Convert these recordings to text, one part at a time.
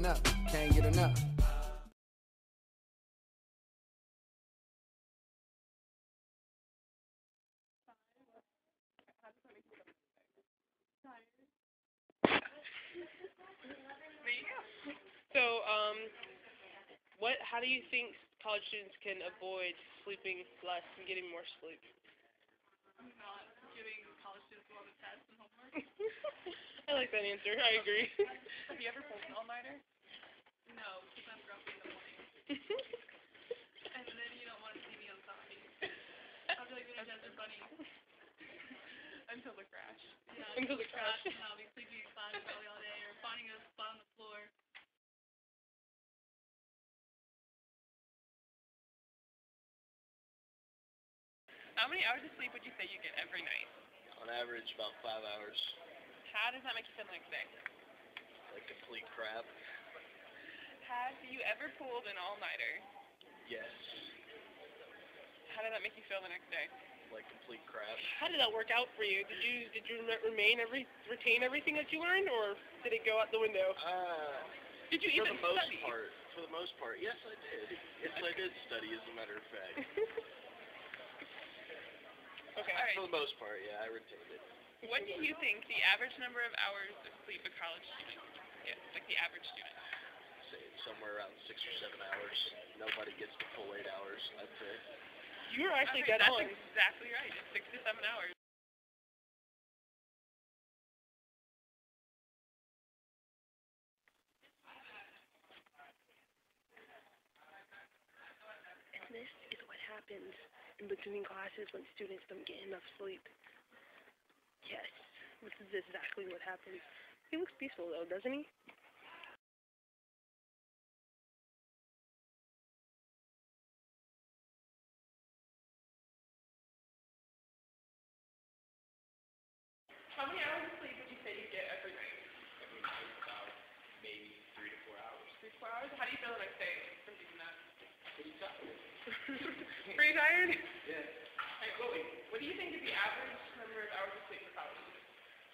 enough, can't get enough. There you go. So, how do you think college students can avoid sleeping less and getting more sleep? Not giving college students a lot of tests and homework. I like that answer. I agree. Have you ever pulled an all-nighter? No, because I'm grumpy in the morning. And then you don't want to see me on Sunday. I'll be like a desert bunny. Until the crash. Yeah, Until the crash. And I'll be sleeping in class probably all day or finding a spot on the floor. How many hours of sleep would you say you get every night? On average, about 5 hours. How does that make you feel the next day? Like complete crap. Have you ever pulled an all-nighter? Yes. How did that make you feel the next day? Like complete crap. How did that work out for you? Did you retain everything that you learned, or did it go out the window? Did you even study? For the most part, yes, I did. Yes, I did study, as a matter of fact. Okay, all right. For the most part, yeah, I retained it. What do you think the average number of hours of sleep a college student gets, like the average student? Say it's somewhere around 6 or 7 hours. Nobody gets the full 8 hours, I'd say. You were actually dead on. That's exactly right. It's 6 to 7 hours. And this is what happens in between classes when students don't get enough sleep. Yes, this is exactly what happens. He looks peaceful though, doesn't he? How many hours of sleep would you say you get every night? Every night, about maybe 3 to 4 hours. 3 to 4 hours? How do you feel the next day from doing that? Pretty tired. Pretty tired? Yeah. What do you think is the average number of hours of sleep for college students?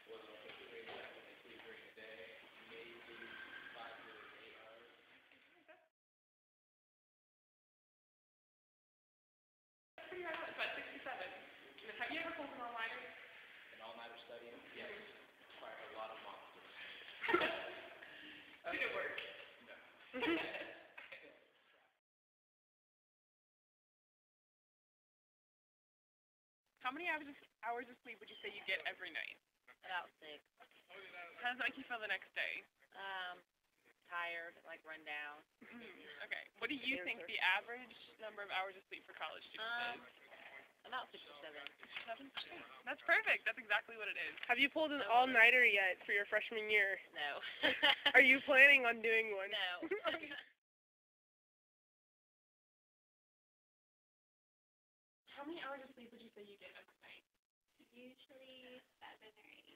Well, typically, when they sleep during the day, maybe 5 to 8 hours. That's pretty right on. It's about 6 to 7. And then have you ever pulled an all-nighter? An all-nighter studying? Yes. Require a lot of monsters. Did it work? No. How many hours of sleep would you say you get every night? About 6. How does that make you feel the next day? Tired, like run down. Okay. What do you think the average number of hours of sleep for college students is? About 6 or 7. 7? That's perfect. That's exactly what it is. Have you pulled an all-nighter yet for your freshman year? No. Are you planning on doing one? No. How many hours of sleep would you say you get every night? Usually 7 or 8.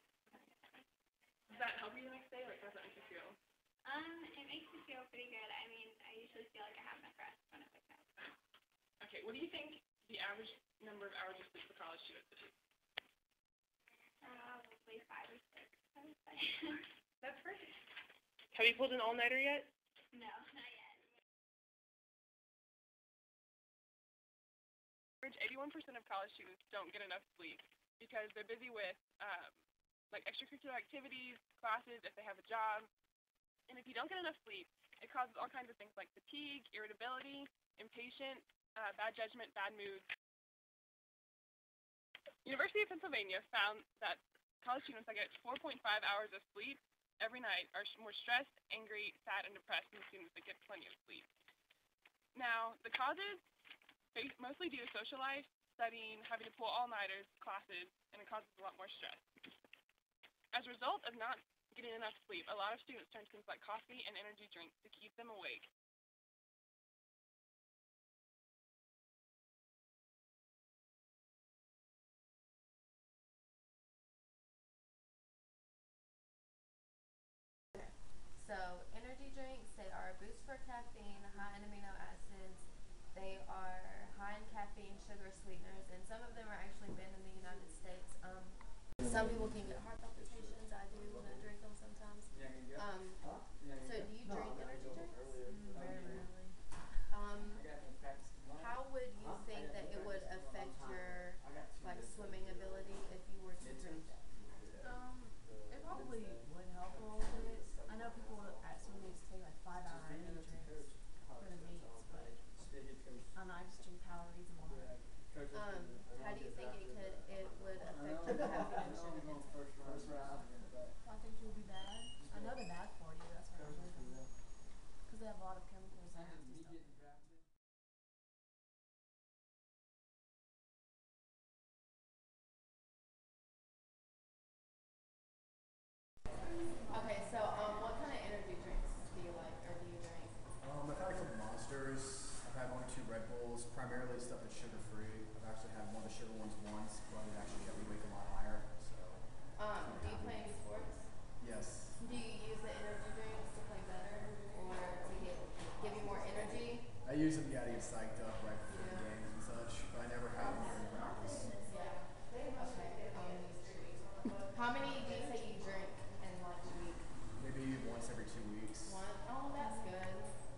Does that help you the next day? Like, how does that make you feel? It makes me feel pretty good. I mean, I usually feel like I have enough rest when I wake up. Okay, what do you think the average number of hours of sleep for college students is? Probably 5 or 6, I would say. That's perfect. Have you pulled an all-nighter yet? No, not yet. 81% of college students don't get enough sleep because they're busy with like extracurricular activities, classes, if they have a job. And if you don't get enough sleep, it causes all kinds of things like fatigue, irritability, impatience, bad judgment, bad moods. University of Pennsylvania found that college students that get 4.5 hours of sleep every night are more stressed, angry, sad, and depressed than students that get plenty of sleep. Now, the causes mostly due to social life, studying, having to pull all-nighters, classes, and it causes a lot more stress. As a result of not getting enough sleep, a lot of students turn to things like coffee and energy drinks to keep them awake. So energy drinks, they are a boost for caffeine, high in amino acids. They are high in caffeine, sugar, sweeteners, and some of them are actually banned in the United States. Some people can get heart palpitations. I do when I drink them sometimes. So do you drink energy Because they have a lot of chemicals and And me nasty getting drafted. stuff. Okay, so what kind of energy drinks do you like or do you drink? I've had a couple Monsters. I've had 1 or 2 Red Bulls. Primarily stuff that's sugar free. I've actually had one of the sugar ones once, but it actually kept me awake a lot higher. So. Do you play any sports? Yes. Do you use the energy drinks to play better or to give you more energy? I use them, yeah, to get psyched up right before the games and such, but I never have them during practice. Okay. How many do you say you drink in like a week? Maybe once every 2 weeks. One? Oh, that's good.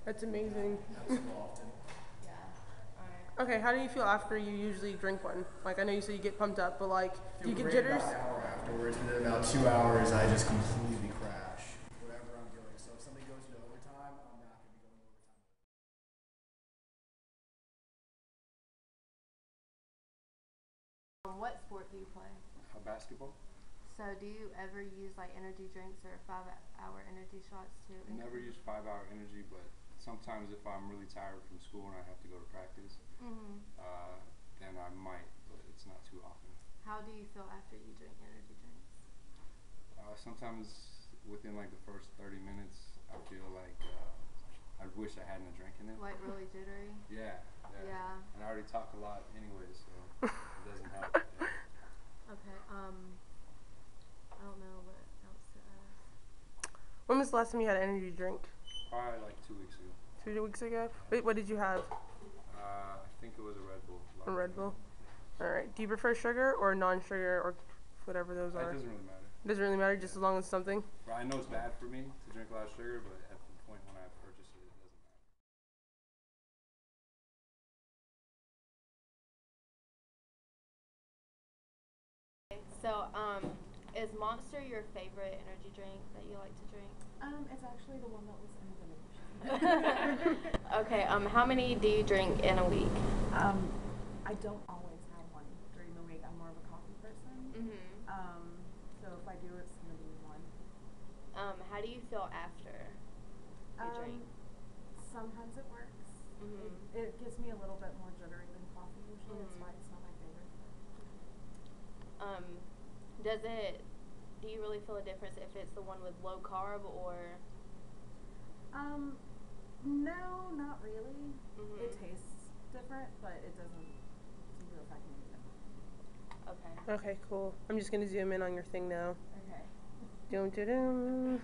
That's amazing. Not so often. Yeah. Alright. Okay, how do you feel after you usually drink one? Like, I know you said you get pumped up, but like, do you Feel get great jitters? about an hour afterwards, and then about 2 hours, I just completely crash. Whatever I'm doing. So if somebody goes into overtime, I'm not going to be going overtime. What sport do you play? Basketball. So do you ever use like energy drinks or 5-hour energy shots too? Never use 5-hour energy, but sometimes if I'm really tired from school and I have to go to practice, then I might, but it's not too often. How do you feel after you drink energy drinks? Sometimes within like the first 30 minutes, I feel like I wish I hadn't drinking it. Like really jittery? Yeah. And I already talk a lot anyway, so it doesn't help. Yeah. Okay, I don't know what else to ask. When was the last time you had an energy drink? Probably like 2 weeks ago. 2 weeks ago? Wait, what did you have? I think it was a Red Bull. A Red Bull? Alright. Do you prefer sugar or non-sugar or whatever those It are? doesn't really matter. It doesn't really matter, just as long as it's something? Well, I know it's bad for me to drink a lot of sugar, but at the point when I purchase it, it doesn't matter. So, is Monster your favorite energy drink that you like to drink? It's actually the one that was in the donation. Okay, how many do you drink in a week? I don't always have one during the week. I'm more of a coffee person. So if I do, it's gonna be one. How do you feel after you drink? Sometimes it works. It gives me a little bit more jittery than coffee usually. That's why it's not my favorite. Do you really feel a difference if it's the one with low carb or? No, not really. It tastes different, but it doesn't seem to affect me yet. Okay. Okay, cool. I'm just gonna zoom in on your thing now. Okay. Dum dum dum.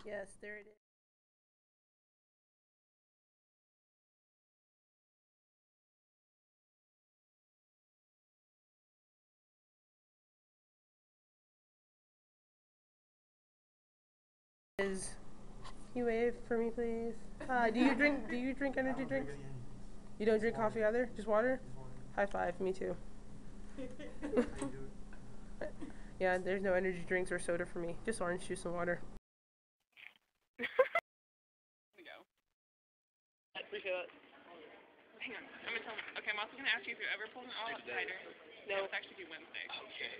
Yes, there it is. Can you wave for me, please? Do you drink energy drinks? You don't drink coffee either? Just water? High five, me too. Yeah, there's no energy drinks or soda for me. Just orange juice and water. Here we go. I appreciate it. Hang on, I'm gonna tell him. Okay, I'm also gonna ask you if you're ever pulling all up tighter. No, it's actually due Wednesday. Okay.